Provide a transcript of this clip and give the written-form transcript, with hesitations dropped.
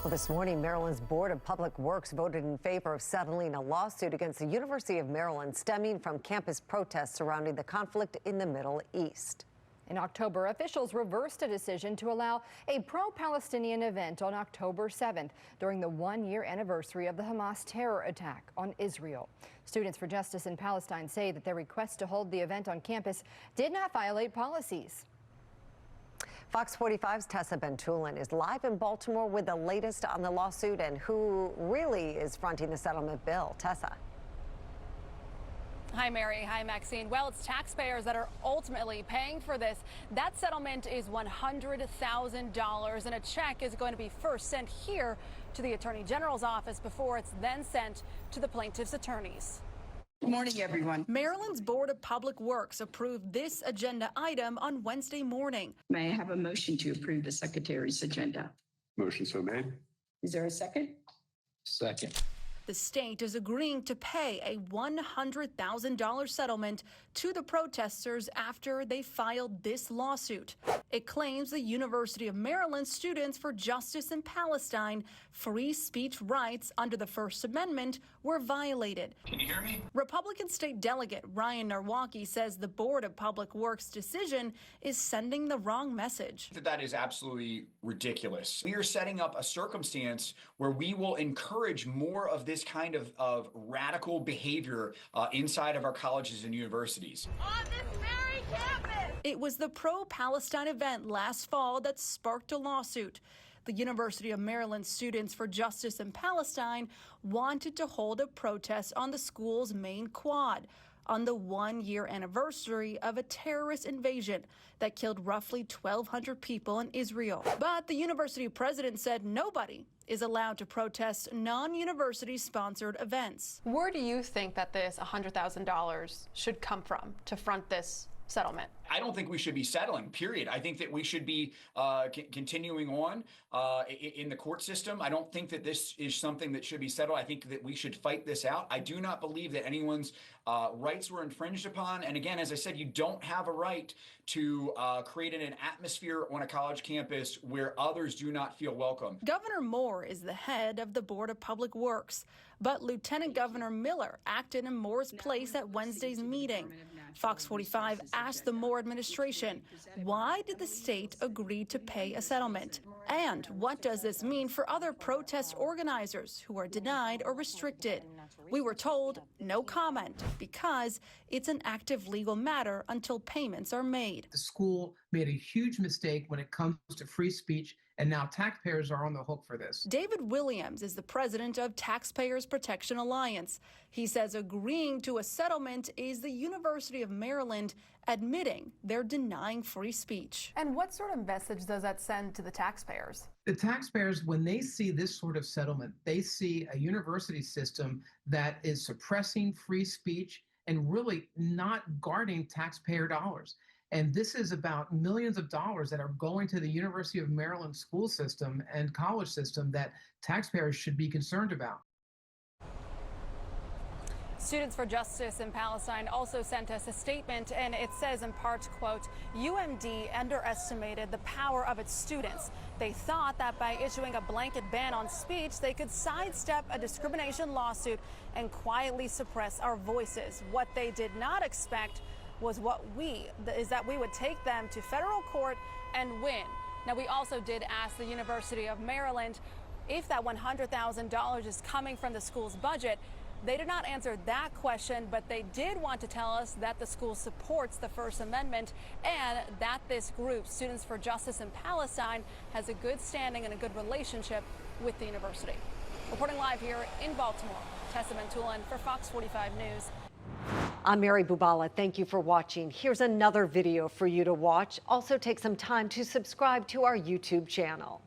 Well, this morning, Maryland's Board of Public Works voted in favor of settling a lawsuit against the University of Maryland stemming from campus protests surrounding the conflict in the Middle East. In October, officials reversed a decision to allow a pro-Palestinian event on October 7th during the one-year anniversary of the Hamas terror attack on Israel. Students for Justice in Palestine say that their request to hold the event on campus did not violate policies. Fox 45's Tessa Bentulin is live in Baltimore with the latest on the lawsuit and who really is fronting the settlement bill. Tessa. Hi, Mary. Hi, Maxine. Well, it's taxpayers that are ultimately paying for this. That settlement is $100,000, and a check is going to be first sent here to the Attorney General's office before it's then sent to the plaintiff's attorneys. Good morning, everyone. Maryland's Board of Public Works approved this agenda item on Wednesday morning. May I have a motion to approve the Secretary's agenda? Motion so made. Is there a second? Second. The state is agreeing to pay a $100,000 settlement to the protesters after they filed this lawsuit. It claims the University of Maryland Students for Justice in Palestine free speech rights under the First Amendment were violated. Can you hear me? Republican State Delegate Ryan Narwaki says the Board of Public Works decision is sending the wrong message. That is absolutely ridiculous. We are setting up a circumstance where we will encourage more of this kind of radical behavior inside of our colleges and universities. On this very campus! It was the pro-Palestine event last fall that sparked a lawsuit. The University of Maryland Students for Justice in Palestine wanted to hold a protest on the school's main quad on the one-year anniversary of a terrorist invasion that killed roughly 1,200 people in Israel. But the university president said nobody is allowed to protest non-university sponsored events. Where do you think that this $100,000 should come from to front this settlement? I don't think we should be settling, period. I think that we should be continuing on in the court system. I don't think that this is something that should be settled. I think that we should fight this out. I do not believe that anyone's rights were infringed upon. And again, as I said, you don't have a right to create an atmosphere on a college campus where others do not feel welcome. Governor Moore is the head of the Board of Public Works, but Lieutenant Governor Miller acted in Moore's place at Wednesday's meeting. Fox 45 asked the Moore administration, why did the state agree to pay a settlement? And what does this mean for other protest organizers who are denied or restricted? We were told no comment because it's an active legal matter until payments are made. The school made a huge mistake when it comes to free speech, and now taxpayers are on the hook for this. David Williams is the president of Taxpayers Protection Alliance. He says agreeing to a settlement is the University of Maryland admitting they're denying free speech. And what sort of message does that send to the taxpayers? The taxpayers, when they see this sort of settlement, they see a university system that is suppressing free speech and really not guarding taxpayer dollars. And this is about millions of dollars that are going to the University of Maryland school system and college system that taxpayers should be concerned about. Students for Justice in Palestine also sent us a statement, and it says in part, quote, UMD underestimated the power of its students. They thought that by issuing a blanket ban on speech, they could sidestep a discrimination lawsuit and quietly suppress our voices. What they did not expect was that we would take them to federal court and win. Now, we also did ask the University of Maryland if that $100,000 is coming from the school's budget. They did not answer that question, but they did want to tell us that the school supports the First Amendment and that this group, Students for Justice in Palestine, has a good standing and a good relationship with the university. Reporting live here in Baltimore, Tessa Bentulin for Fox 45 News. I'm Mary Bubala. Thank you for watching. Here's another video for you to watch. Also take some time to subscribe to our YouTube channel.